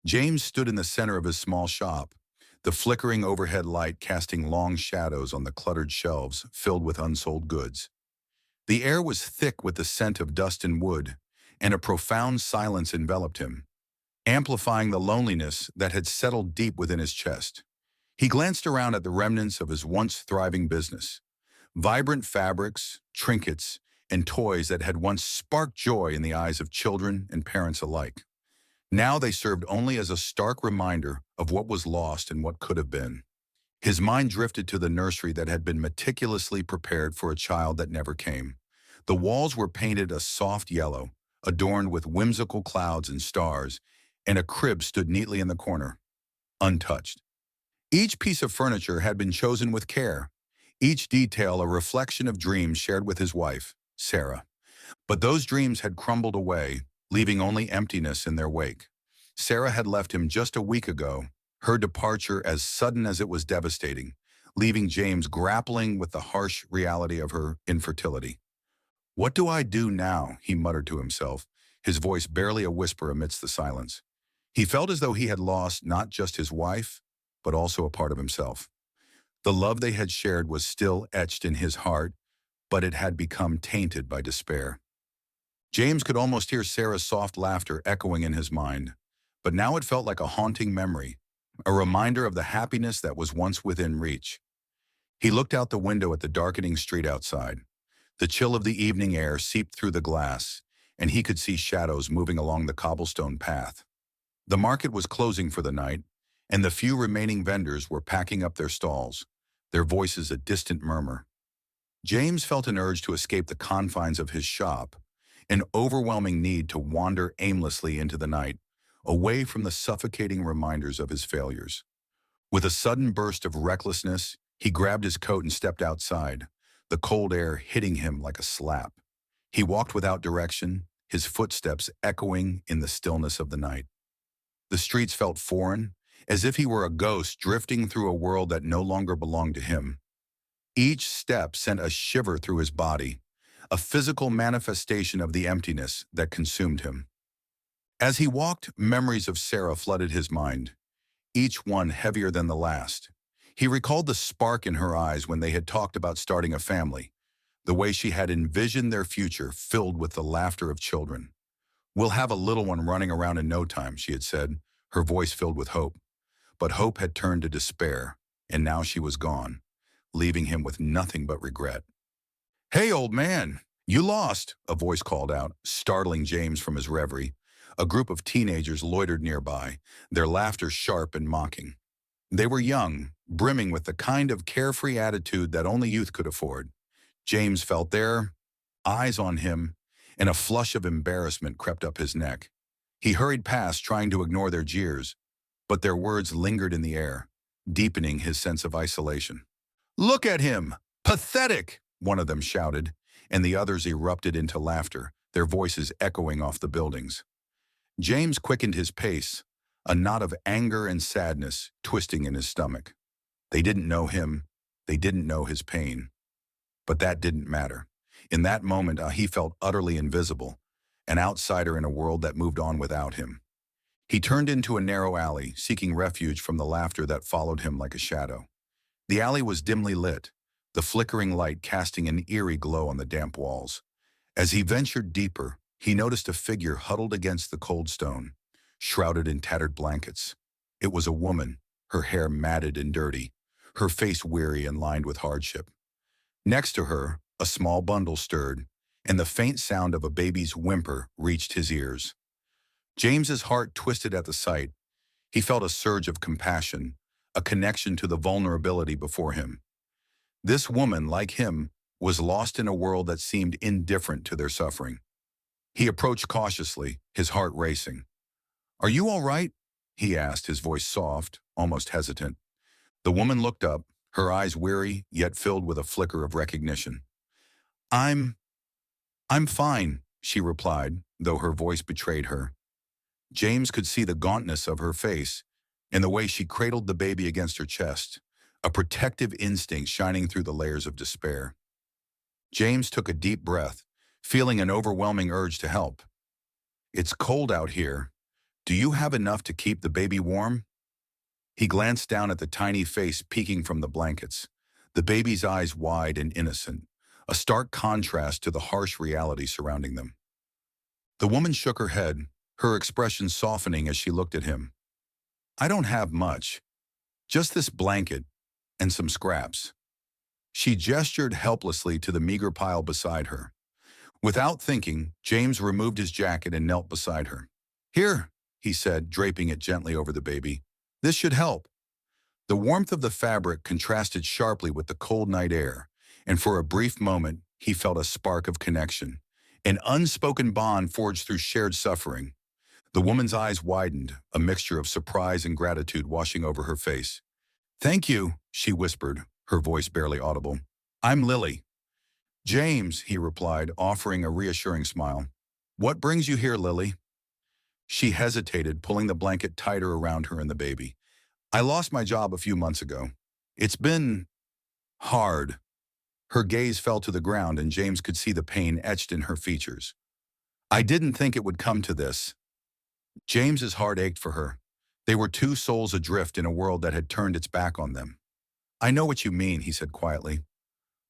James stood in the center of his small shop, the flickering overhead light casting long shadows on the cluttered shelves filled with unsold goods. The air was thick with the scent of dust and wood, and a profound silence enveloped him, amplifying the loneliness that had settled deep within his chest. He glanced around at the remnants of his once thriving business, vibrant fabrics, trinkets, and toys that had once sparked joy in the eyes of children and parents alike. Now they served only as a stark reminder of what was lost and what could have been. His mind drifted to the nursery that had been meticulously prepared for a child that never came. The walls were painted a soft yellow, adorned with whimsical clouds and stars, and a crib stood neatly in the corner, untouched. Each piece of furniture had been chosen with care, each detail a reflection of dreams shared with his wife, Sarah. But those dreams had crumbled away, leaving only emptiness in their wake. Sarah had left him just a week ago, her departure as sudden as it was devastating, leaving James grappling with the harsh reality of her infertility. "What do I do now?" he muttered to himself, his voice barely a whisper amidst the silence. He felt as though he had lost not just his wife, but also a part of himself. The love they had shared was still etched in his heart, but it had become tainted by despair. James could almost hear Sarah's soft laughter echoing in his mind, but now it felt like a haunting memory, a reminder of the happiness that was once within reach. He looked out the window at the darkening street outside. The chill of the evening air seeped through the glass, and he could see shadows moving along the cobblestone path. The market was closing for the night, and the few remaining vendors were packing up their stalls, their voices a distant murmur. James felt an urge to escape the confines of his shop, an overwhelming need to wander aimlessly into the night, away from the suffocating reminders of his failures. With a sudden burst of recklessness, he grabbed his coat and stepped outside, the cold air hitting him like a slap. He walked without direction, his footsteps echoing in the stillness of the night. The streets felt foreign, as if he were a ghost drifting through a world that no longer belonged to him. Each step sent a shiver through his body, a physical manifestation of the emptiness that consumed him. As he walked, memories of Sarah flooded his mind, each one heavier than the last. He recalled the spark in her eyes when they had talked about starting a family, the way she had envisioned their future filled with the laughter of children. "We'll have a little one running around in no time," she had said, her voice filled with hope. But hope had turned to despair, and now she was gone, leaving him with nothing but regret. "Hey, old man, you lost," a voice called out, startling James from his reverie. A group of teenagers loitered nearby, their laughter sharp and mocking. They were young, brimming with the kind of carefree attitude that only youth could afford. James felt their eyes on him, and a flush of embarrassment crept up his neck. He hurried past, trying to ignore their jeers, but their words lingered in the air, deepening his sense of isolation. "Look at him! Pathetic!" one of them shouted, and the others erupted into laughter, their voices echoing off the buildings. James quickened his pace, a knot of anger and sadness twisting in his stomach. They didn't know him, they didn't know his pain. But that didn't matter. In that moment, he felt utterly invisible, an outsider in a world that moved on without him. He turned into a narrow alley, seeking refuge from the laughter that followed him like a shadow. The alley was dimly lit, the flickering light casting an eerie glow on the damp walls. As he ventured deeper, he noticed a figure huddled against the cold stone, shrouded in tattered blankets. It was a woman, her hair matted and dirty, her face weary and lined with hardship. Next to her, a small bundle stirred, and the faint sound of a baby's whimper reached his ears. James's heart twisted at the sight. He felt a surge of compassion, a connection to the vulnerability before him. This woman, like him, was lost in a world that seemed indifferent to their suffering. He approached cautiously, his heart racing. "Are you all right?" he asked, his voice soft, almost hesitant. The woman looked up, her eyes weary, yet filled with a flicker of recognition. I'm fine," she replied, though her voice betrayed her. James could see the gauntness of her face and the way she cradled the baby against her chest, a protective instinct shining through the layers of despair. James took a deep breath, feeling an overwhelming urge to help. "It's cold out here. Do you have enough to keep the baby warm? He glanced down at the tiny face peeking from the blankets, the baby's eyes wide and innocent, a stark contrast to the harsh reality surrounding them. The woman shook her head, her expression softening as she looked at him. I don't have much, just this blanket and some scraps. She gestured helplessly to the meager pile beside her. Without thinking, James removed his jacket and knelt beside her. Here, he said, draping it gently over the baby. This should help. The warmth of the fabric contrasted sharply with the cold night air, and for a brief moment, he felt a spark of connection, an unspoken bond forged through shared suffering. The woman's eyes widened, a mixture of surprise and gratitude washing over her face. Thank you, she whispered, her voice barely audible. I'm Lily. James, he replied, offering a reassuring smile. What brings you here, Lily? She hesitated, pulling the blanket tighter around her and the baby. I lost my job a few months ago. It's been hard. Her gaze fell to the ground and James could see the pain etched in her features. I didn't think it would come to this. James's heart ached for her. They were two souls adrift in a world that had turned its back on them. I know what you mean, he said quietly,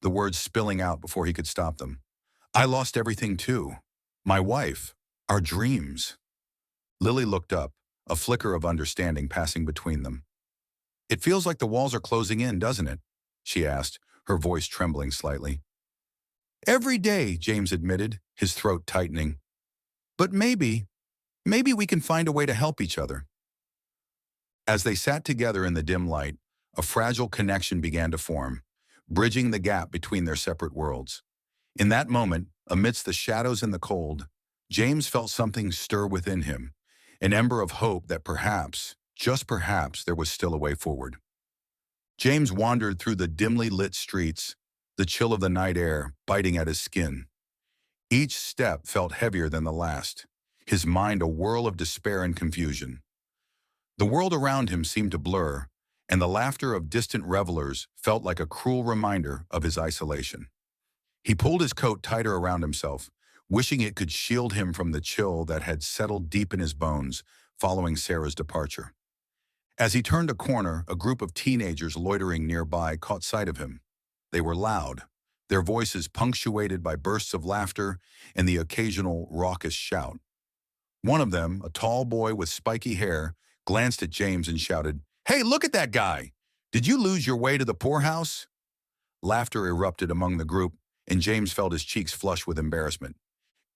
the words spilling out before he could stop them. I lost everything too. My wife. Our dreams. Lily looked up, a flicker of understanding passing between them. It feels like the walls are closing in, doesn't it? She asked, her voice trembling slightly. Every day, James admitted, his throat tightening. But maybe we can find a way to help each other. As they sat together in the dim light, a fragile connection began to form, bridging the gap between their separate worlds. In that moment, amidst the shadows and the cold, James felt something stir within him, an ember of hope that perhaps, just perhaps, there was still a way forward. James wandered through the dimly lit streets, the chill of the night air biting at his skin. Each step felt heavier than the last, his mind a whirl of despair and confusion. The world around him seemed to blur, and the laughter of distant revelers felt like a cruel reminder of his isolation. He pulled his coat tighter around himself, wishing it could shield him from the chill that had settled deep in his bones following Sarah's departure. As he turned a corner, a group of teenagers loitering nearby caught sight of him. They were loud, their voices punctuated by bursts of laughter and the occasional raucous shout. One of them, a tall boy with spiky hair, glanced at James and shouted, Hey, look at that guy! Did you lose your way to the poorhouse? Laughter erupted among the group, and James felt his cheeks flush with embarrassment.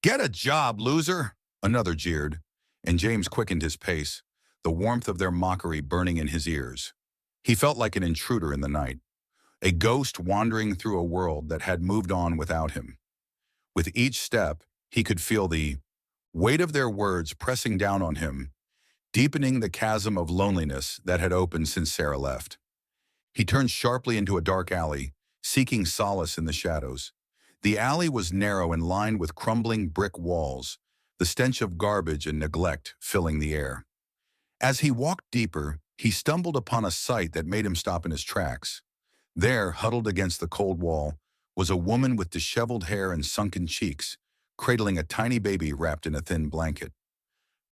Get a job, loser! Another jeered, and James quickened his pace, the warmth of their mockery burning in his ears. He felt like an intruder in the night, a ghost wandering through a world that had moved on without him. With each step, he could feel the weight of their words pressing down on him, deepening the chasm of loneliness that had opened since Sarah left. He turned sharply into a dark alley, seeking solace in the shadows. The alley was narrow and lined with crumbling brick walls, the stench of garbage and neglect filling the air. As he walked deeper, he stumbled upon a sight that made him stop in his tracks. There, huddled against the cold wall, was a woman with disheveled hair and sunken cheeks, cradling a tiny baby wrapped in a thin blanket.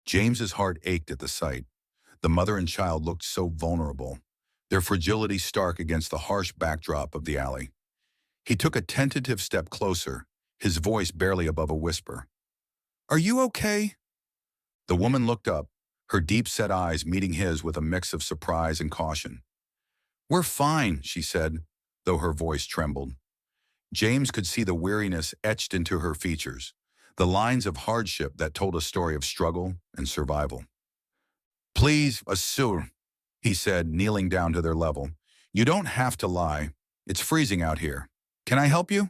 James's heart ached at the sight. The mother and child looked so vulnerable, their fragility stark against the harsh backdrop of the alley. He took a tentative step closer, his voice barely above a whisper. Are you okay? The woman looked up, her deep-set eyes meeting his with a mix of surprise and caution. We're fine, she said, though her voice trembled. James could see the weariness etched into her features, the lines of hardship that told a story of struggle and survival. Please, assure, he said, kneeling down to their level. You don't have to lie. It's freezing out here. Can I help you?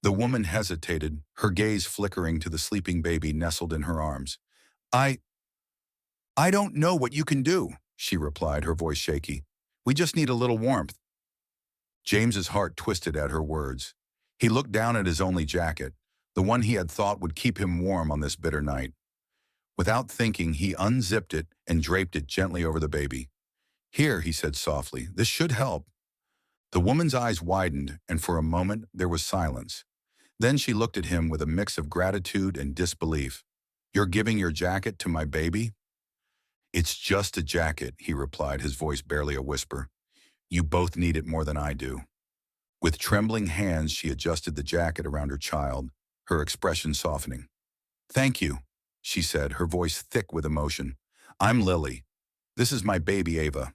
The woman hesitated, her gaze flickering to the sleeping baby nestled in her arms. I don't know what you can do, she replied, her voice shaky. We just need a little warmth. James's heart twisted at her words. He looked down at his only jacket, the one he had thought would keep him warm on this bitter night. Without thinking, he unzipped it and draped it gently over the baby. Here, he said softly, this should help. The woman's eyes widened, and for a moment there was silence. Then she looked at him with a mix of gratitude and disbelief. You're giving your jacket to my baby? It's just a jacket, he replied, his voice barely a whisper. You both need it more than I do. With trembling hands, she adjusted the jacket around her child, her expression softening. Thank you, she said, her voice thick with emotion. I'm Lily. This is my baby Ava.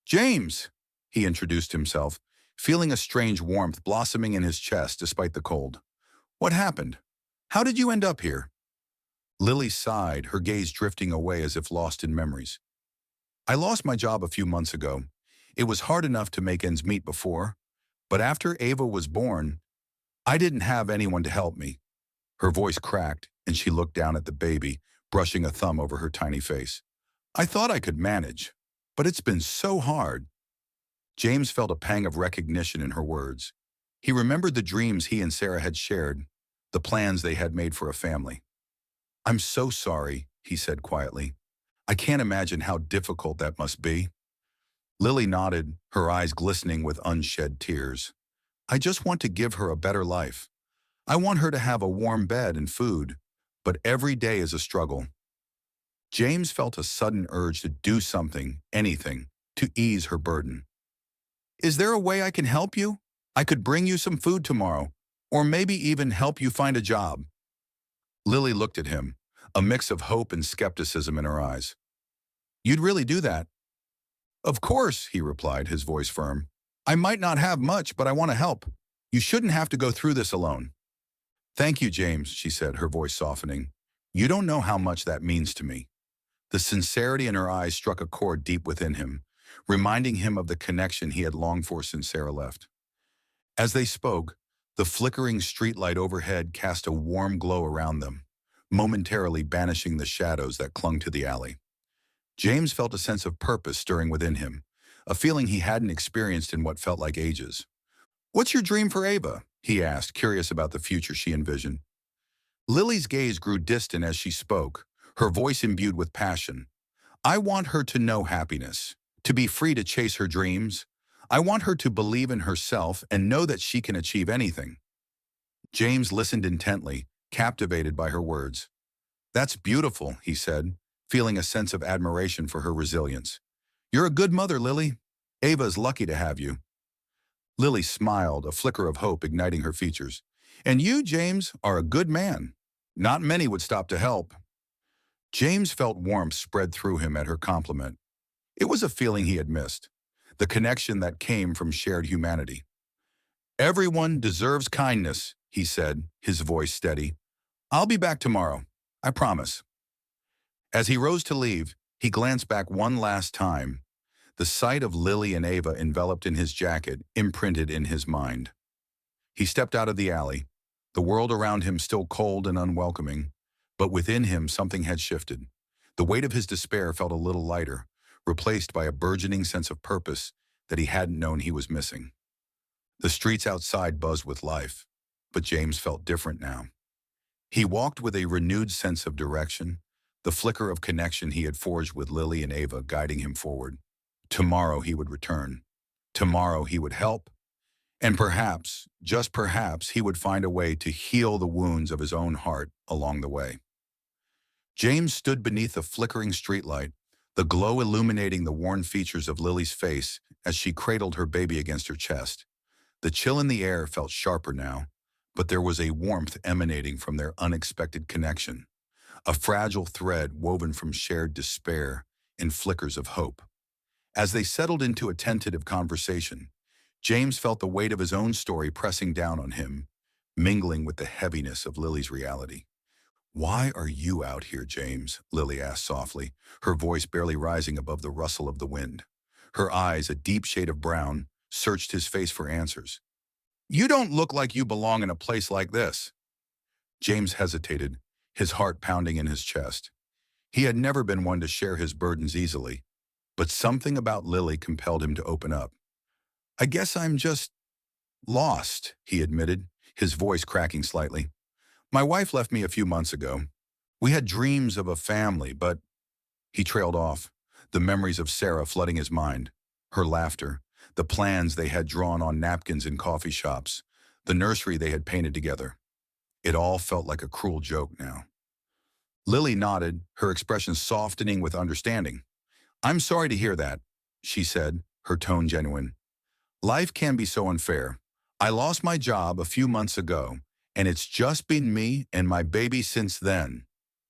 James, he introduced himself, feeling a strange warmth blossoming in his chest despite the cold. What happened? How did you end up here? Lily sighed, her gaze drifting away as if lost in memories. I lost my job a few months ago. It was hard enough to make ends meet before, but after Ava was born, I didn't have anyone to help me. Her voice cracked, and she looked down at the baby, brushing a thumb over her tiny face. I thought I could manage, but it's been so hard. James felt a pang of recognition in her words. He remembered the dreams he and Sarah had shared, the plans they had made for a family. I'm so sorry, he said quietly. I can't imagine how difficult that must be. Lily nodded, her eyes glistening with unshed tears. I just want to give her a better life. I want her to have a warm bed and food, but every day is a struggle. James felt a sudden urge to do something, anything, to ease her burden. Is there a way I can help you? I could bring you some food tomorrow, or maybe even help you find a job. Lily looked at him, a mix of hope and skepticism in her eyes. You'd really do that? Of course, he replied, his voice firm. I might not have much, but I want to help. You shouldn't have to go through this alone. Thank you, James, she said, her voice softening. You don't know how much that means to me. The sincerity in her eyes struck a chord deep within him, reminding him of the connection he had longed for since Sarah left. As they spoke, the flickering streetlight overhead cast a warm glow around them, momentarily banishing the shadows that clung to the alley. James felt a sense of purpose stirring within him, a feeling he hadn't experienced in what felt like ages. What's your dream for Ava? He asked, curious about the future she envisioned. Lily's gaze grew distant as she spoke, her voice imbued with passion. I want her to know happiness, to be free to chase her dreams. I want her to believe in herself and know that she can achieve anything. James listened intently, captivated by her words. That's beautiful, he said, feeling a sense of admiration for her resilience. You're a good mother, Lily. Ava's lucky to have you. Lily smiled, a flicker of hope igniting her features. And you, James, are a good man. Not many would stop to help. James felt warmth spread through him at her compliment. It was a feeling he had missed, the connection that came from shared humanity. Everyone deserves kindness, he said, his voice steady. I'll be back tomorrow, I promise. As he rose to leave, he glanced back one last time. The sight of Lily and Ava enveloped in his jacket imprinted in his mind. He stepped out of the alley, the world around him still cold and unwelcoming, but within him something had shifted. The weight of his despair felt a little lighter, replaced by a burgeoning sense of purpose that he hadn't known he was missing. The streets outside buzzed with life, but James felt different now. He walked with a renewed sense of direction, the flicker of connection he had forged with Lily and Ava guiding him forward. Tomorrow he would return. Tomorrow he would help. And perhaps, just perhaps, he would find a way to heal the wounds of his own heart along the way. James stood beneath the flickering streetlight, the glow illuminating the worn features of Lily's face as she cradled her baby against her chest. The chill in the air felt sharper now, but there was a warmth emanating from their unexpected connection, a fragile thread woven from shared despair and flickers of hope. As they settled into a tentative conversation, James felt the weight of his own story pressing down on him, mingling with the heaviness of Lily's reality. Why are you out here, James? Lily asked softly, her voice barely rising above the rustle of the wind. Her eyes, a deep shade of brown, searched his face for answers. You don't look like you belong in a place like this. James hesitated, his heart pounding in his chest. He had never been one to share his burdens easily, but something about Lily compelled him to open up. I guess I'm just lost, he admitted, his voice cracking slightly. My wife left me a few months ago. We had dreams of a family, but he trailed off, the memories of Sarah flooding his mind, her laughter, the plans they had drawn on napkins in coffee shops, the nursery they had painted together. It all felt like a cruel joke now. Lily nodded, her expression softening with understanding. I'm sorry to hear that, she said, her tone genuine. Life can be so unfair. I lost my job a few months ago, and it's just been me and my baby since then.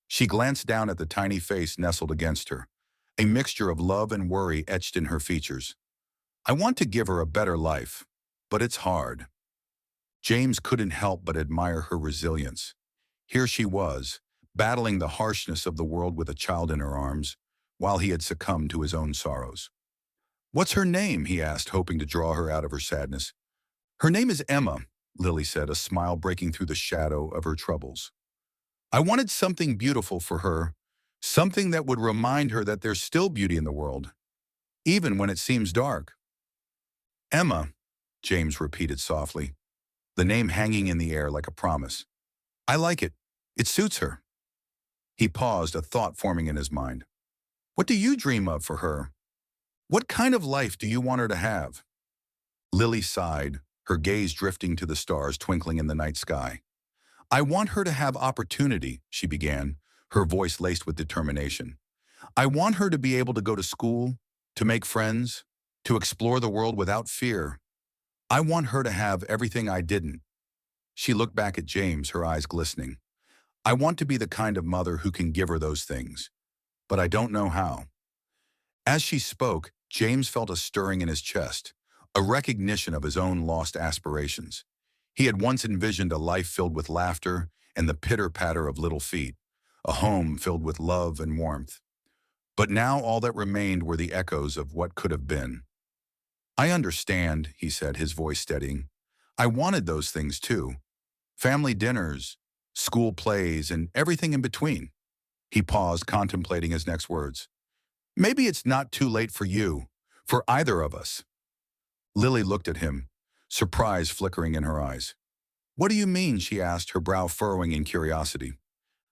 She glanced down at the tiny face nestled against her, a mixture of love and worry etched in her features. I want to give her a better life, but it's hard. James couldn't help but admire her resilience. Here she was, battling the harshness of the world with a child in her arms, while he had succumbed to his own sorrows. What's her name? He asked, hoping to draw her out of her sadness. Her name is Emma, Lily said, a smile breaking through the shadow of her troubles. I wanted something beautiful for her, something that would remind her that there's still beauty in the world, even when it seems dark. Emma, James repeated softly, the name hanging in the air like a promise. I like it. It suits her. He paused, a thought forming in his mind. What do you dream of for her? What kind of life do you want her to have? Lily sighed, her gaze drifting to the stars twinkling in the night sky. I want her to have opportunity, she began, her voice laced with determination. I want her to be able to go to school, to make friends, to explore the world without fear. I want her to have everything I didn't. She looked back at James, her eyes glistening. I want to be the kind of mother who can give her those things, but I don't know how. As she spoke, James felt a stirring in his chest, a recognition of his own lost aspirations. He had once envisioned a life filled with laughter and the pitter-patter of little feet, a home filled with love and warmth. But now all that remained were the echoes of what could have been. I understand, he said, his voice steadying. I wanted those things too. Family dinners, school plays, and everything in between. He paused, contemplating his next words. Maybe it's not too late for you, for either of us. Lily looked at him, surprise flickering in her eyes. What do you mean? She asked, her brow furrowing in curiosity.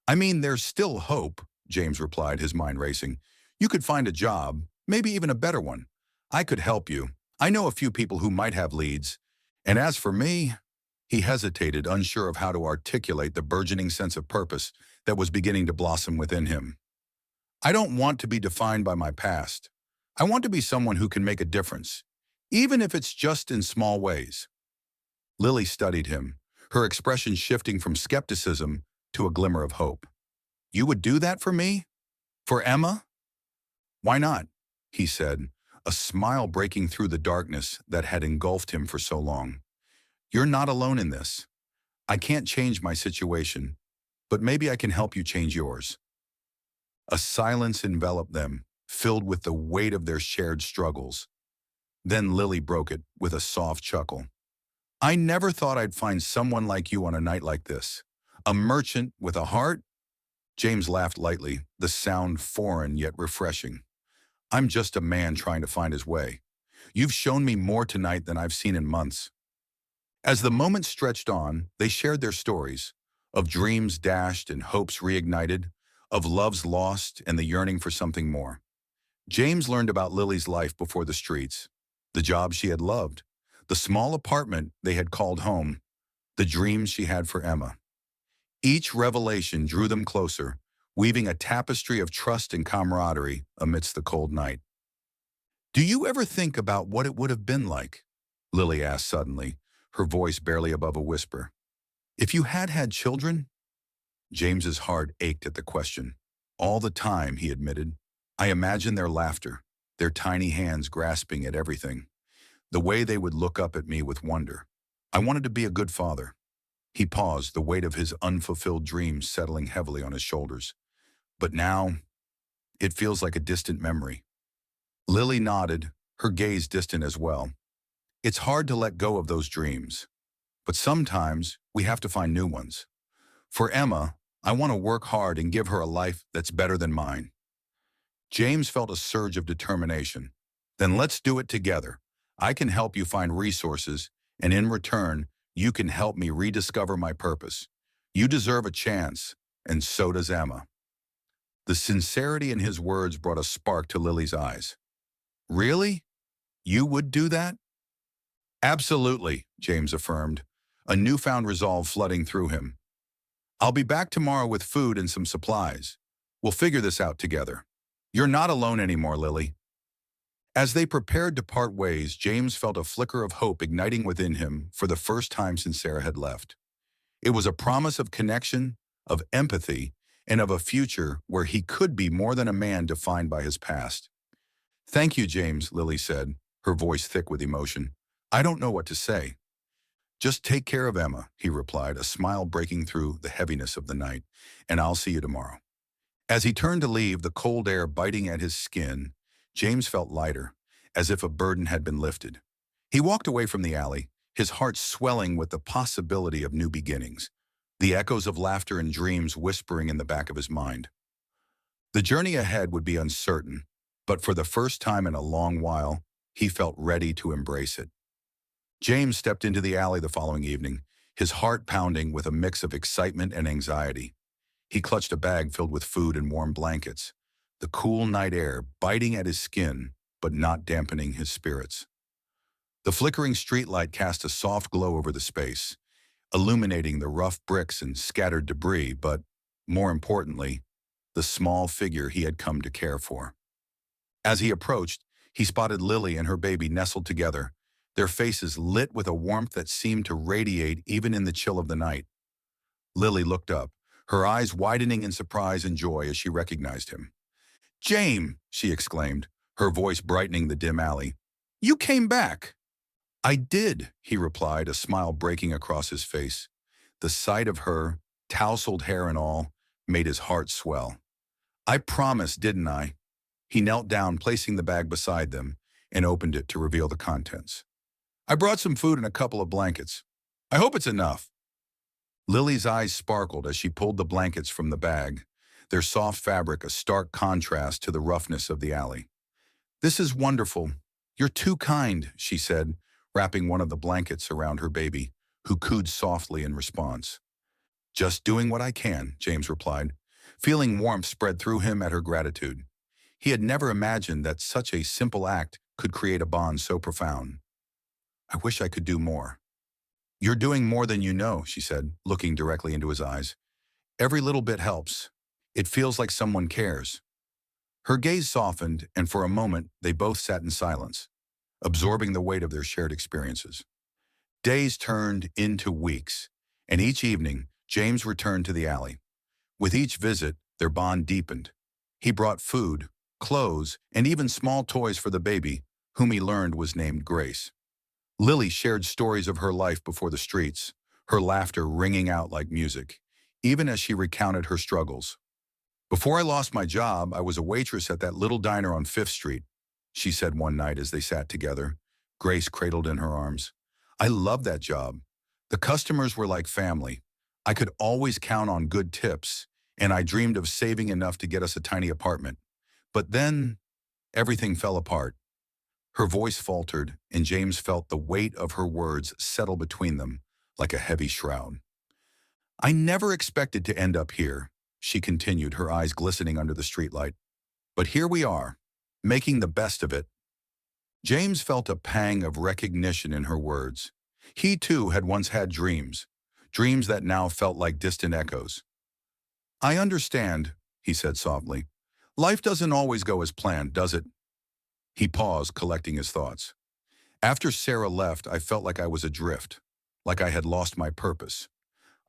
I mean, there's still hope, James replied, his mind racing. You could find a job, maybe even a better one. I could help you. I know a few people who might have leads. And as for me, he hesitated, unsure of how to articulate the burgeoning sense of purpose that was beginning to blossom within him. I don't want to be defined by my past. I want to be someone who can make a difference, even if it's just in small ways. Lily studied him, her expression shifting from skepticism to a glimmer of hope. You would do that for me? For Emma? Why not? He said, a smile breaking through the darkness that had engulfed him for so long. You're not alone in this. I can't change my situation, but maybe I can help you change yours. A silence enveloped them, filled with the weight of their shared struggles. Then Lily broke it with a soft chuckle. I never thought I'd find someone like you on a night like this. A merchant with a heart? James laughed lightly, the sound foreign yet refreshing. I'm just a man trying to find his way. You've shown me more tonight than I've seen in months. As the moments stretched on, they shared their stories, of dreams dashed and hopes reignited, of loves lost and the yearning for something more. James learned about Lily's life before the streets, the job she had loved, the small apartment they had called home, the dreams she had for Emma. Each revelation drew them closer, weaving a tapestry of trust and camaraderie amidst the cold night. Do you ever think about what it would have been like? Lily asked suddenly, her voice barely above a whisper. If you had had children? James's heart ached at the question. All the time, he admitted. I imagined their laughter, their tiny hands grasping at everything, the way they would look up at me with wonder. I wanted to be a good father. He paused, the weight of his unfulfilled dreams settling heavily on his shoulders. But now, it feels like a distant memory. Lily nodded, her gaze distant as well. It's hard to let go of those dreams, but sometimes we have to find new ones. For Emma, I want to work hard and give her a life that's better than mine. James felt a surge of determination. Then let's do it together. I can help you find resources, and in return, you can help me rediscover my purpose. You deserve a chance, and so does Emma. The sincerity in his words brought a spark to Lily's eyes. Really? You would do that? Absolutely, James affirmed, a newfound resolve flooding through him. I'll be back tomorrow with food and some supplies. We'll figure this out together. You're not alone anymore, Lily. As they prepared to part ways, James felt a flicker of hope igniting within him for the first time since Sarah had left. It was a promise of connection, of empathy, and of a future where he could be more than a man defined by his past. Thank you, James, Lily said, her voice thick with emotion. I don't know what to say. Just take care of Emma, he replied, a smile breaking through the heaviness of the night, and I'll see you tomorrow. As he turned to leave, the cold air biting at his skin, James felt lighter, as if a burden had been lifted. He walked away from the alley, his heart swelling with the possibility of new beginnings, the echoes of laughter and dreams whispering in the back of his mind. The journey ahead would be uncertain, but for the first time in a long while, he felt ready to embrace it. James stepped into the alley the following evening, his heart pounding with a mix of excitement and anxiety. He clutched a bag filled with food and warm blankets, the cool night air biting at his skin but not dampening his spirits. The flickering streetlight cast a soft glow over the space, illuminating the rough bricks and scattered debris, but, more importantly, the small figure he had come to care for. As he approached, he spotted Lily and her baby nestled together, their faces lit with a warmth that seemed to radiate even in the chill of the night. Lily looked up, her eyes widening in surprise and joy as she recognized him. "James!" she exclaimed, her voice brightening the dim alley. "You came back!" "I did," he replied, a smile breaking across his face. The sight of her, tousled hair and all, made his heart swell. "I promised, didn't I?" He knelt down, placing the bag beside them, and opened it to reveal the contents. "I brought some food and a couple of blankets. I hope it's enough." Lily's eyes sparkled as she pulled the blankets from the bag, their soft fabric a stark contrast to the roughness of the alley. "This is wonderful. You're too kind," she said, wrapping one of the blankets around her baby, who cooed softly in response. "Just doing what I can," James replied, feeling warmth spread through him at her gratitude. He had never imagined that such a simple act could create a bond so profound. "I wish I could do more." "You're doing more than you know," she said, looking directly into his eyes. "Every little bit helps. It feels like someone cares." Her gaze softened, and for a moment they both sat in silence, absorbing the weight of their shared experiences. Days turned into weeks, and each evening, James returned to the alley. With each visit, their bond deepened. He brought food, clothes, and even small toys for the baby, whom he learned was named Grace. Lily shared stories of her life before the streets, her laughter ringing out like music, even as she recounted her struggles. "Before I lost my job, I was a waitress at that little diner on 5th Street, she said one night as they sat together, Grace cradled in her arms. "I loved that job. The customers were like family. I could always count on good tips, and I dreamed of saving enough to get us a tiny apartment. But then, everything fell apart." Her voice faltered, and James felt the weight of her words settle between them like a heavy shroud. "I never expected to end up here," she continued, her eyes glistening under the streetlight. "But here we are, making the best of it." James felt a pang of recognition in her words. He too had once had dreams, dreams that now felt like distant echoes. "I understand," he said softly. "Life doesn't always go as planned, does it?" He paused, collecting his thoughts. "After Sarah left, I felt like I was adrift, like I had lost my purpose.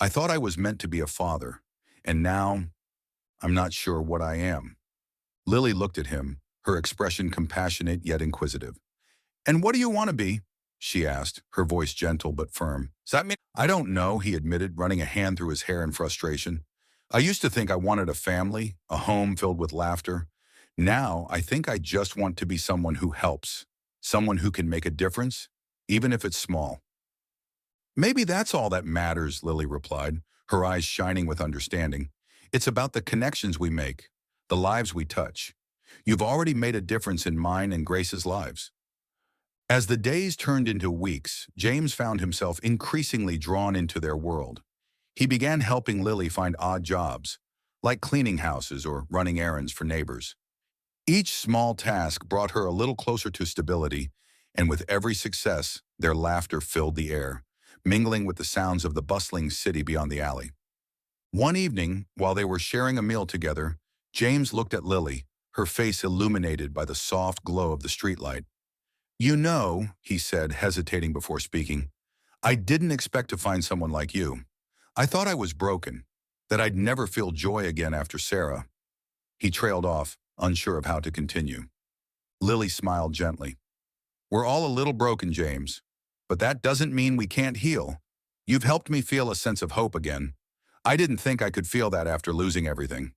I thought I was meant to be a father, and now I'm not sure what I am." Lily looked at him, her expression compassionate yet inquisitive. "And what do you want to be?" she asked, her voice gentle but firm. "Does that mean—" "I don't know," he admitted, running a hand through his hair in frustration. "I used to think I wanted a family, a home filled with laughter. Now I think I just want to be someone who helps, someone who can make a difference, even if it's small." "Maybe that's all that matters," Lily replied, her eyes shining with understanding. "It's about the connections we make, the lives we touch. You've already made a difference in mine and Grace's lives." As the days turned into weeks, James found himself increasingly drawn into their world. He began helping Lily find odd jobs, like cleaning houses or running errands for neighbors. Each small task brought her a little closer to stability, and with every success, their laughter filled the air, mingling with the sounds of the bustling city beyond the alley. One evening, while they were sharing a meal together, James looked at Lily, her face illuminated by the soft glow of the streetlight. "You know," he said, hesitating before speaking, "I didn't expect to find someone like you. I thought I was broken, that I'd never feel joy again after Sarah." He trailed off, unsure of how to continue. Lily smiled gently. "We're all a little broken, James, but that doesn't mean we can't heal. You've helped me feel a sense of hope again. I didn't think I could feel that after losing everything."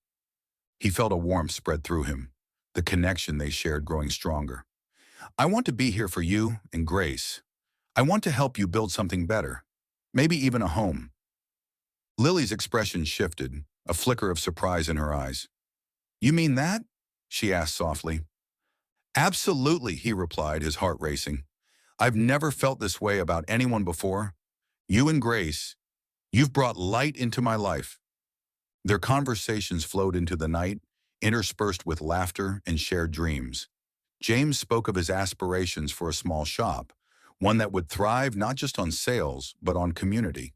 He felt a warmth spread through him, the connection they shared growing stronger. "I want to be here for you and Grace. I want to help you build something better, maybe even a home." Lily's expression shifted, a flicker of surprise in her eyes. "You mean that?" she asked softly. "Absolutely," he replied, his heart racing. "I've never felt this way about anyone before. You and Grace, you've brought light into my life." Their conversations flowed into the night, interspersed with laughter and shared dreams. James spoke of his aspirations for a small shop, one that would thrive not just on sales, but on community.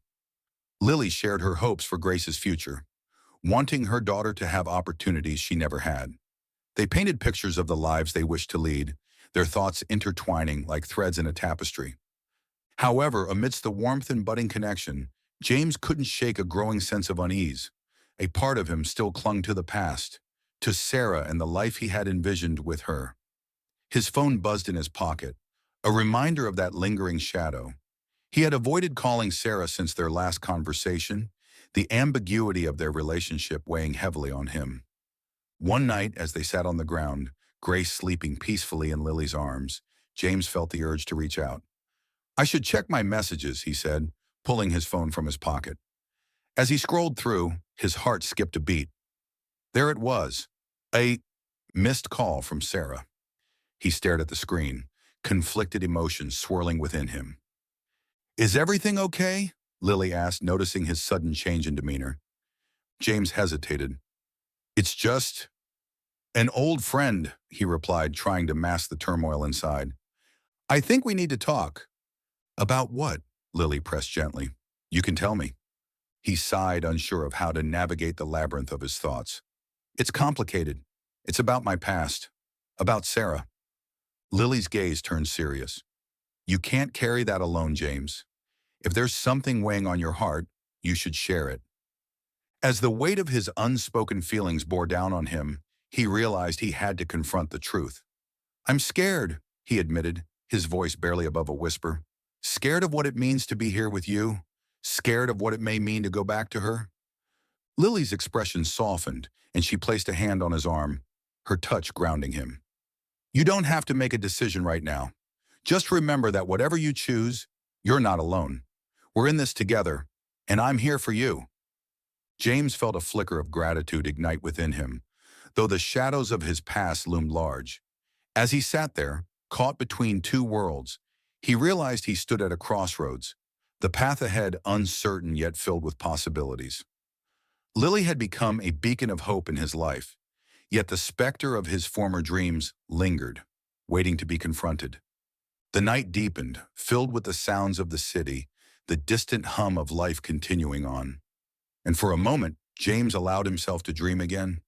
Lily shared her hopes for Grace's future, wanting her daughter to have opportunities she never had. They painted pictures of the lives they wished to lead, their thoughts intertwining like threads in a tapestry. However, amidst the warmth and budding connection, James couldn't shake a growing sense of unease. A part of him still clung to the past, to Sarah and the life he had envisioned with her. His phone buzzed in his pocket, a reminder of that lingering shadow. He had avoided calling Sarah since their last conversation, the ambiguity of their relationship weighing heavily on him. One night, as they sat on the ground, Grace sleeping peacefully in Lily's arms, James felt the urge to reach out. "I should check my messages," he said, pulling his phone from his pocket. As he scrolled through, his heart skipped a beat. There it was, a missed call from Sarah. He stared at the screen, conflicted emotions swirling within him. "Is everything okay?" Lily asked, noticing his sudden change in demeanor. James hesitated. "It's just an old friend," he replied, trying to mask the turmoil inside. "I think we need to talk." "About what?" Lily pressed gently. "You can tell me." He sighed, unsure of how to navigate the labyrinth of his thoughts. "It's complicated. It's about my past. About Sarah." Lily's gaze turned serious. "You can't carry that alone, James. If there's something weighing on your heart, you should share it." As the weight of his unspoken feelings bore down on him, he realized he had to confront the truth. "I'm scared," he admitted, his voice barely above a whisper. "Scared of what it means to be here with you. Scared of what it may mean to go back to her." Lily's expression softened, and she placed a hand on his arm, her touch grounding him. "You don't have to make a decision right now. Just remember that whatever you choose, you're not alone. We're in this together, and I'm here for you." James felt a flicker of gratitude ignite within him, though the shadows of his past loomed large. As he sat there, caught between two worlds, he realized he stood at a crossroads, the path ahead uncertain yet filled with possibilities. Lily had become a beacon of hope in his life, yet the specter of his former dreams lingered, waiting to be confronted. The night deepened, filled with the sounds of the city, the distant hum of life continuing on. And for a moment, James allowed himself to dream again,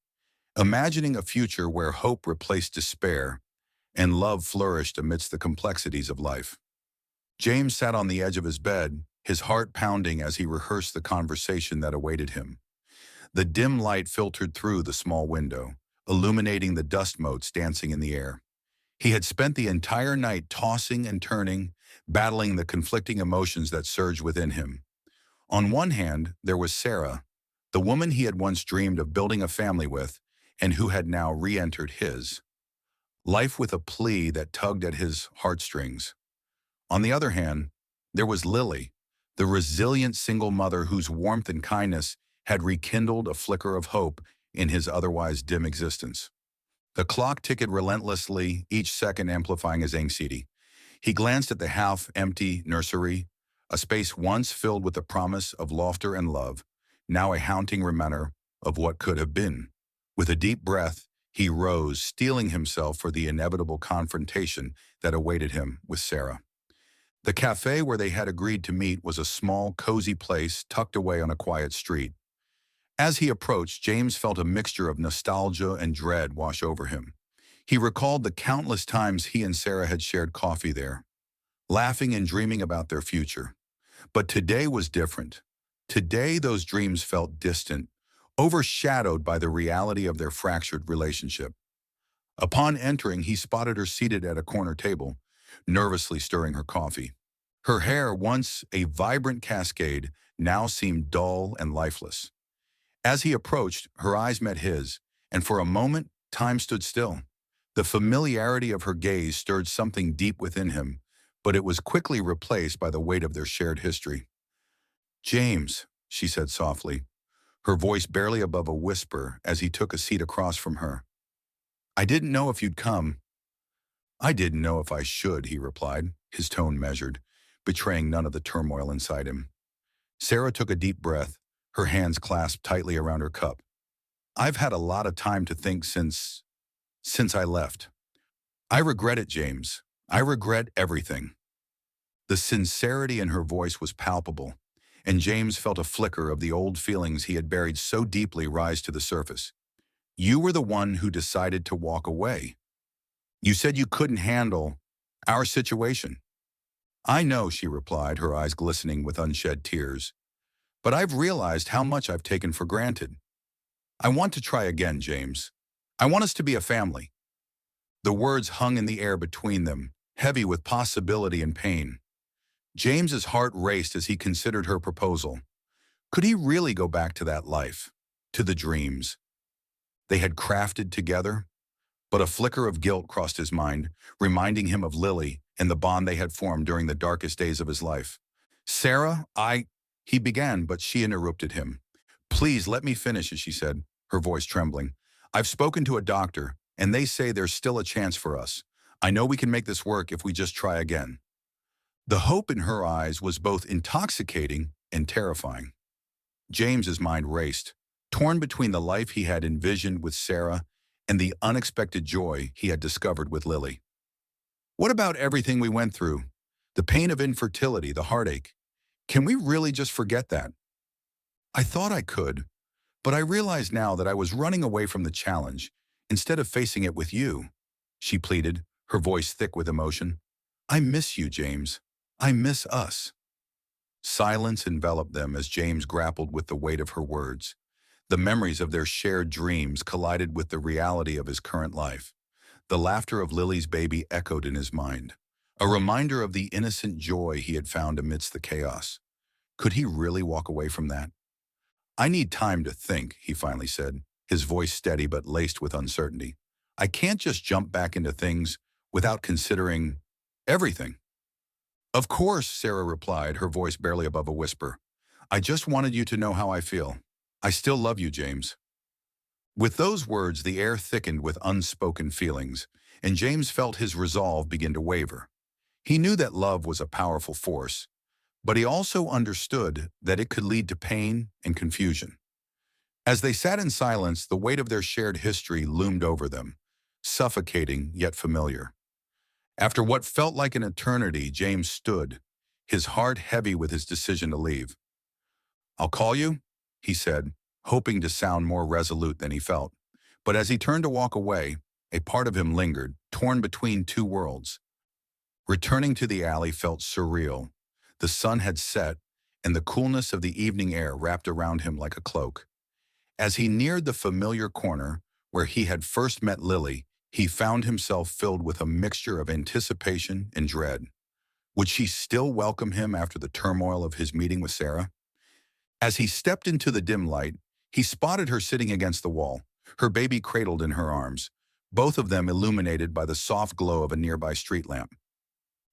imagining a future where hope replaced despair and love flourished amidst the complexities of life. James sat on the edge of his bed, his heart pounding as he rehearsed the conversation that awaited him. The dim light filtered through the small window, illuminating the dust motes dancing in the air. He had spent the entire night tossing and turning, battling the conflicting emotions that surged within him. On one hand, there was Sarah, the woman he had once dreamed of building a family with, and who had now re-entered his life with a plea that tugged at his heartstrings. On the other hand, there was Lily, the resilient single mother whose warmth and kindness had rekindled a flicker of hope in his otherwise dim existence. The clock ticked relentlessly, each second amplifying his anxiety. He glanced at the half-empty nursery, a space once filled with the promise of laughter and love, now a haunting reminder of what could have been. With a deep breath, he rose, steeling himself for the inevitable confrontation that awaited him with Sarah. The cafe where they had agreed to meet was a small, cozy place tucked away on a quiet street. As he approached, James felt a mixture of nostalgia and dread wash over him. He recalled the countless times he and Sarah had shared coffee there, laughing and dreaming about their future. But today was different. Today, those dreams felt distant, overshadowed by the reality of their fractured relationship. Upon entering, he spotted her seated at a corner table, nervously stirring her coffee. Her hair, once a vibrant cascade, now seemed dull and lifeless. As he approached, her eyes met his, and for a moment, time stood still. The familiarity of her gaze stirred something deep within him, but it was quickly replaced by the weight of their shared history. "James," she said softly, her voice barely above a whisper as he took a seat across from her. "I didn't know if you'd come." "I didn't know if I should," he replied, his tone measured, betraying none of the turmoil inside him. Sarah took a deep breath, her hands clasped tightly around her cup. "I've had a lot of time to think since I left. I regret it, James. I regret everything." The sincerity in her voice was palpable, and James felt a flicker of the old feelings he had buried so deeply rise to the surface. "You were the one who decided to walk away. You said you couldn't handle our situation." "I know," she replied, her eyes glistening with unshed tears. "But I've realized how much I've taken for granted. I want to try again, James. I want us to be a family." The words hung in the air between them, heavy with possibility and pain. James's heart raced as he considered her proposal. Could he really go back to that life, to the dreams they had crafted together? But a flicker of guilt crossed his mind, reminding him of Lily and the bond they had formed during the darkest days of his life. "Sarah, he began, but she interrupted him. "Please let me finish," she said, her voice trembling. "I've spoken to a doctor, and they say there's still a chance for us. I know we can make this work if we just try again." The hope in her eyes was both intoxicating and terrifying. James's mind raced, torn between the life he had envisioned with Sarah and the unexpected joy he had discovered with Lily. "What about everything we went through? The pain of infertility, the heartache. Can we really just forget that?" "I thought I could, but I realize now that I was running away from the challenge instead of facing it with you," she pleaded, her voice thick with emotion. "I miss you, James. I miss us." Silence enveloped them as James grappled with the weight of her words. The memories of their shared dreams collided with the reality of his current life. The laughter of Lily's baby echoed in his mind, a reminder of the innocent joy he had found amidst the chaos. Could he really walk away from that? "I need time to think," he finally said, his voice steady but laced with uncertainty. "I can't just jump back into things without considering everything." "Of course," Sarah replied, her voice barely above a whisper. "I just wanted you to know how I feel. I still love you, James." With those words, the air thickened with unspoken feelings, and James felt his resolve begin to waver. He knew that love was a powerful force, but he also understood that it could lead to pain and confusion. As they sat in silence, the weight of their shared history loomed over them, suffocating yet familiar. After what felt like an eternity, James stood, his heart heavy with his decision to leave. "I'll call you," he said, hoping to sound more resolute than he felt. But as he turned to walk away, a part of him lingered, torn between two worlds. Returning to the alley felt surreal. The sun had set, and the coolness of the evening air wrapped around him like a cloak. As he neared the familiar corner where he had first met Lily, he found himself filled with a mixture of anticipation and dread. Would she still welcome him after the turmoil of his meeting with Sarah? As he stepped into the dim light, he spotted her sitting against the wall, her baby cradled in her arms, both of them illuminated by the soft glow of a nearby street lamp.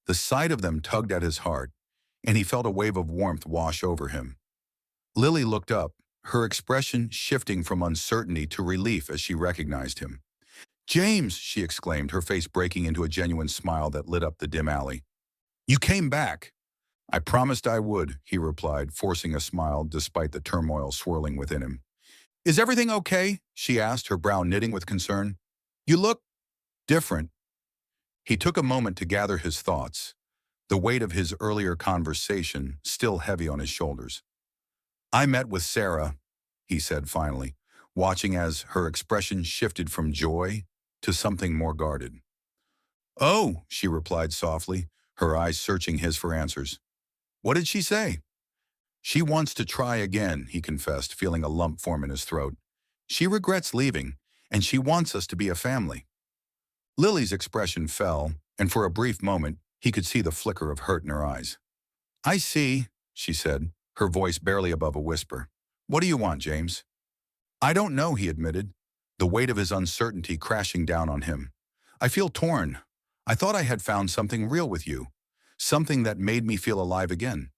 The sight of them tugged at his heart, and he felt a wave of warmth wash over him. Lily looked up, her expression shifting from uncertainty to relief as she recognized him. "James!" she exclaimed, her face breaking into a genuine smile that lit up the dim alley. "You came back!" "I promised I would," he replied, forcing a smile despite the turmoil swirling within him. "Is everything okay?" she asked, her brow knitting with concern. "You look different." He took a moment to gather his thoughts, the weight of his earlier conversation still heavy on his shoulders. "I met with Sarah," he said finally, watching as her expression shifted from joy to something more guarded. Oh, she replied softly, her eyes searching his for answers. What did she say? She wants to try again, he confessed, feeling a lump form in his throat. She regrets leaving, and she wants us to be a family. Lily's expression fell, and for a brief moment, he could see the flicker of hurt in her eyes. I see, she said, her voice barely above a whisper. What do you want, James? I don't know, he admitted, the weight of his uncertainty crashing down on him. I feel torn. I thought I had found something real with you, something that made me feel alive again.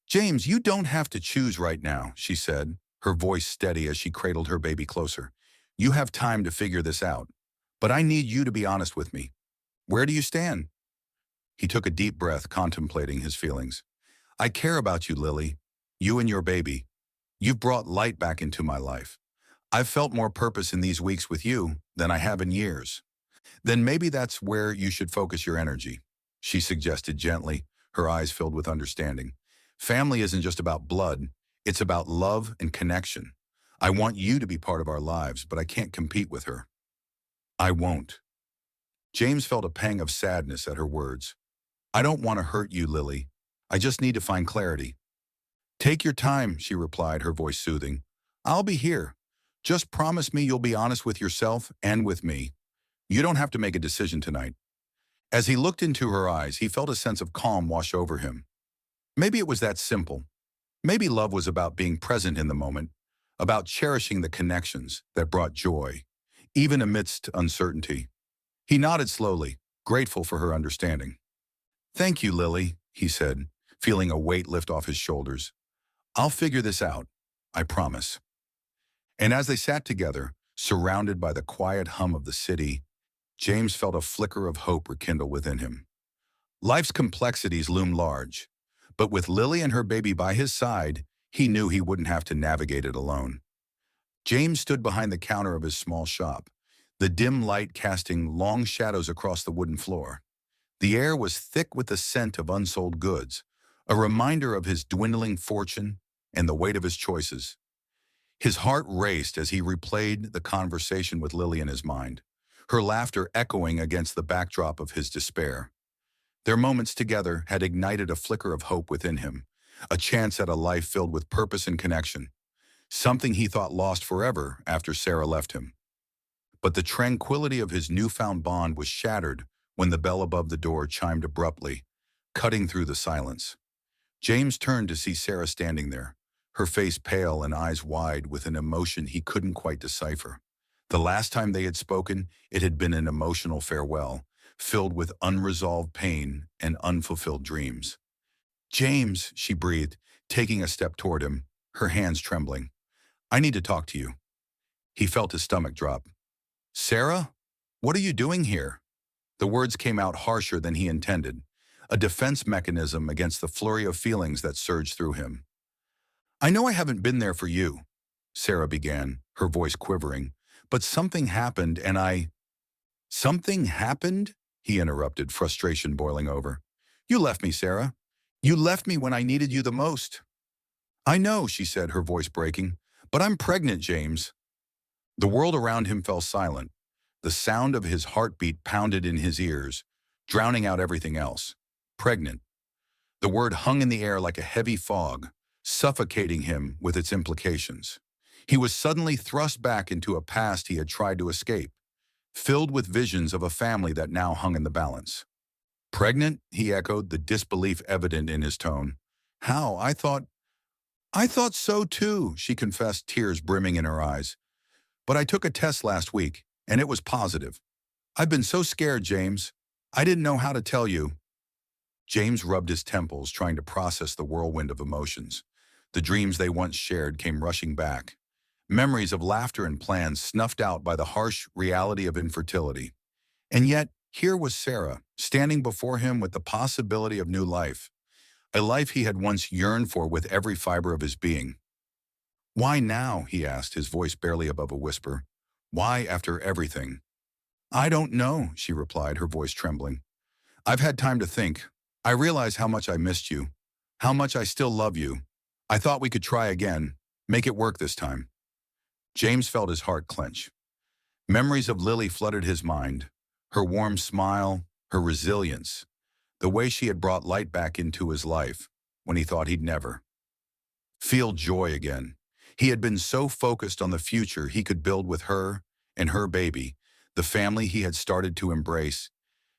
James, you don't have to choose right now, she said, her voice steady as she cradled her baby closer. You have time to figure this out. But I need you to be honest with me. Where do you stand? He took a deep breath, contemplating his feelings. I care about you, Lily. You and your baby. You've brought light back into my life. I've felt more purpose in these weeks with you than I have in years. Then maybe that's where you should focus your energy, she suggested gently, her eyes filled with understanding. Family isn't just about blood, it's about love and connection. I want you to be part of our lives, but I can't compete with her. I won't. James felt a pang of sadness at her words. I don't want to hurt you, Lily. I just need to find clarity. Take your time, she replied, her voice soothing. I'll be here. Just promise me you'll be honest with yourself and with me. You don't have to make a decision tonight. As he looked into her eyes, he felt a sense of calm wash over him. Maybe it was that simple. Maybe love was about being present in the moment, about cherishing the connections that brought joy, even amidst uncertainty. He nodded slowly, grateful for her understanding. Thank you, Lily, he said, feeling a weight lift off his shoulders. I'll figure this out, I promise. And as they sat together, surrounded by the quiet hum of the city, James felt a flicker of hope rekindle within him. Life's complexities loom large, but with Lily and her baby by his side, he knew he wouldn't have to navigate it alone. James stood behind the counter of his small shop, the dim light casting long shadows across the wooden floor. The air was thick with the scent of unsold goods, a reminder of his dwindling fortune and the weight of his choices. His heart raced as he replayed the conversation with Lily in his mind, her laughter echoing against the backdrop of his despair. Their moments together had ignited a flicker of hope within him, a chance at a life filled with purpose and connection, something he thought lost forever after Sarah left him. But the tranquility of his newfound bond was shattered when the bell above the door chimed abruptly, cutting through the silence. James turned to see Sarah standing there, her face pale and eyes wide with an emotion he couldn't quite decipher. The last time they had spoken, it had been an emotional farewell, filled with unresolved pain and unfulfilled dreams. James, she breathed, taking a step toward him, her hands trembling. I need to talk to you. He felt his stomach drop. Sarah? What are you doing here? The words came out harsher than he intended, a defense mechanism against the flurry of feelings that surged through him. I know I haven't been there for you, Sarah began, her voice quivering, but something happened and I... Something happened? He interrupted, frustration boiling over. You left me, Sarah. You left me when I needed you the most. I know, she said, her voice breaking, but I'm pregnant, James. The world around him fell silent. The sound of his heartbeat pounded in his ears, drowning out everything else. Pregnant. The word hung in the air like a heavy fog, suffocating him with its implications. He was suddenly thrust back into a past he had tried to escape, filled with visions of a family that now hung in the balance. Pregnant? He echoed, the disbelief evident in his tone. How? I thought so too, she confessed, tears brimming in her eyes. But I took a test last week, and it was positive. I've been so scared, James. I didn't know how to tell you. James rubbed his temples, trying to process the whirlwind of emotions. The dreams they once shared came rushing back. Memories of laughter and plans snuffed out by the harsh reality of infertility. And yet, here was Sarah, standing before him with the possibility of new life, a life he had once yearned for with every fiber of his being. Why now? He asked, his voice barely above a whisper. Why after everything? I don't know, she replied, her voice trembling. I've had time to think. I realize how much I missed you, how much I still love you. I thought we could try again, Make it work this time. James felt his heart clench. Memories of Lily flooded his mind. Her warm smile, her resilience, the way she had brought light back into his life when he thought he'd never feel joy again. He had been so focused on the future he could build with her and her baby, the family he had started to embrace,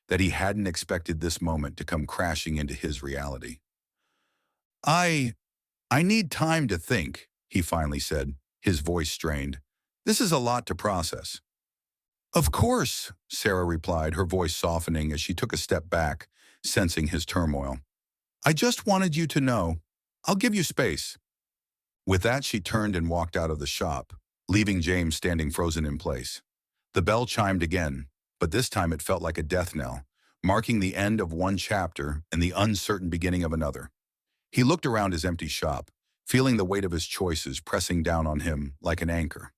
that he hadn't expected this moment to come crashing into his reality. I I need time to think, he finally said, his voice strained. This is a lot to process. Of course, Sarah replied, her voice softening as she took a step back, sensing his turmoil. I just wanted you to know. I'll give you space. With that, she turned and walked out of the shop, leaving James standing frozen in place. The bell chimed again, but this time it felt like a death knell, marking the end of one chapter and the uncertain beginning of another. He looked around his empty shop, feeling the weight of his choices pressing down on him like an anchor.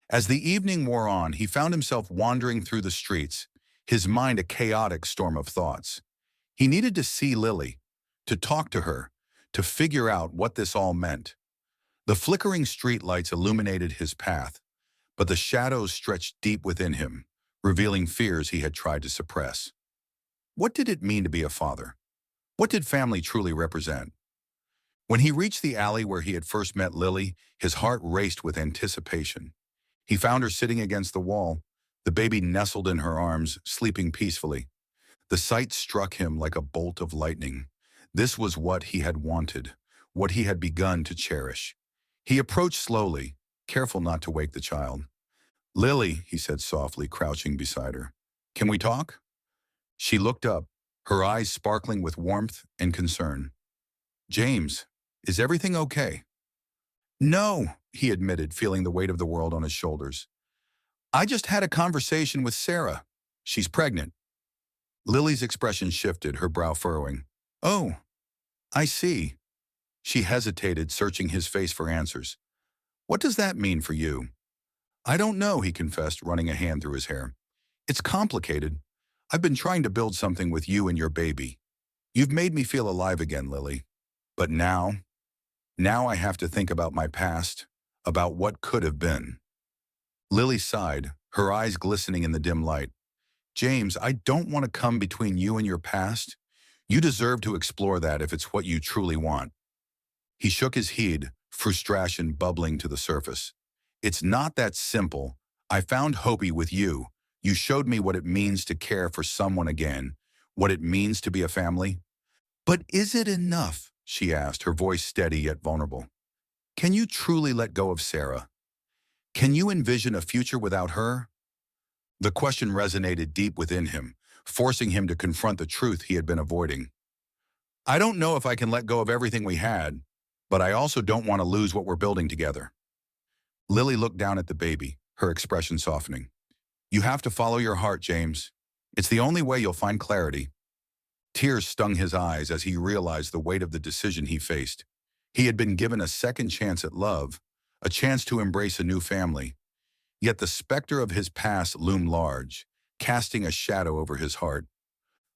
As the evening wore on, he found himself wandering through the streets, his mind a chaotic storm of thoughts. He needed to see Lily, to talk to her, to figure out what this all meant. The flickering streetlights illuminated his path, but the shadows stretched deep within him, revealing fears he had tried to suppress. What did it mean to be a father? What did family truly represent? When he reached the alley where he had first met Lily, his heart raced with anticipation. He found her sitting against the wall, the baby nestled in her arms, sleeping peacefully. The sight struck him like a bolt of lightning. This was what he had wanted, what he had begun to cherish. He approached slowly, careful not to wake the child. Lily, he said softly, crouching beside her. Can we talk? She looked up, her eyes sparkling with warmth and concern. James, is everything okay? No, he admitted, feeling the weight of the world on his shoulders. I just had a conversation with Sarah. She's pregnant. Lily's expression shifted, her brow furrowing. Oh, I see. She hesitated, searching his face for answers. What does that mean for you? I don't know, he confessed, running a hand through his hair. It's complicated. I've been trying to build something with you and your baby. You've made me feel alive again, Lily. But now I have to think about my past, about what could have been. Lily sighed, her eyes glistening in the dim light. James, I don't want to come between you and your past. You deserve to explore that if it's what you truly want. He shook his head, frustration bubbling to the surface. It's not that simple. I found Hopi with you. You showed me what it means to care for someone again, what it means to be a family. But is it enough? She asked, her voice steady yet vulnerable. Can you truly let go of Sarah? Can you envision a future without her? The question resonated deep within him, forcing him to confront the truth he had been avoiding. I don't know if I can let go of everything we had, but I also don't want to lose what we're building together. Lily looked down at the baby, her expression softening. You have to follow your heart, James. It's the only way you'll find clarity. Tears stung his eyes as he realized the weight of the decision he faced. He had been given a second chance at love, a chance to embrace a new family. Yet the specter of his past loomed large, casting a shadow over his heart.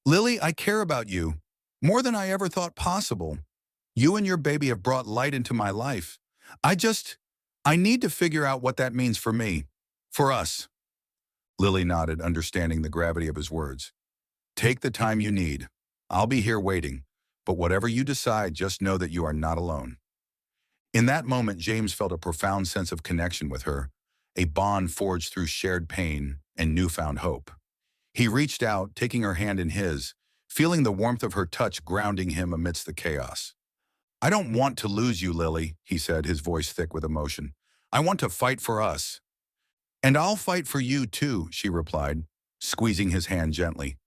Lily, I care about you, more than I ever thought possible. You and your baby have brought light into my life. I need to figure out what that means for me, for us. Lily nodded, understanding the gravity of his words. Take the time you need. I'll be here waiting, but whatever you decide, just know that you are not alone. In that moment, James felt a profound sense of connection with her, a bond forged through shared pain and newfound hope. He reached out, taking her hand in his, feeling the warmth of her touch grounding him amidst the chaos. I don't want to lose you, Lily, he said, his voice thick with emotion. I want to fight for us. And I'll fight for you too, she replied, squeezing his hand gently.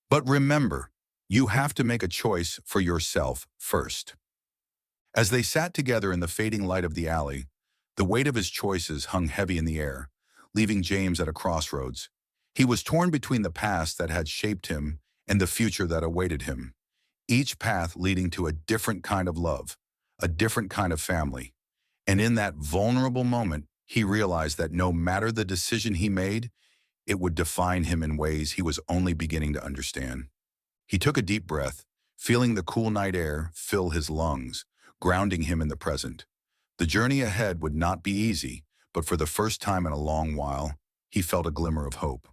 But remember, you have to make a choice for yourself first. As they sat together in the fading light of the alley, the weight of his choices hung heavy in the air, leaving James at a crossroads. He was torn between the past that had shaped him and the future that awaited him, each path leading to a different kind of love, a different kind of family. And in that vulnerable moment, he realized that no matter the decision he made, it would define him in ways he was only beginning to understand. He took a deep breath, feeling the cool night air fill his lungs, grounding him in the present. The journey ahead would not be easy, but for the first time in a long while, he felt a glimmer of hope.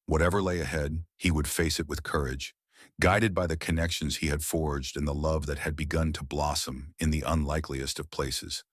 Whatever lay ahead, he would face it with courage, guided by the connections he had forged and the love that had begun to blossom in the unlikeliest of places.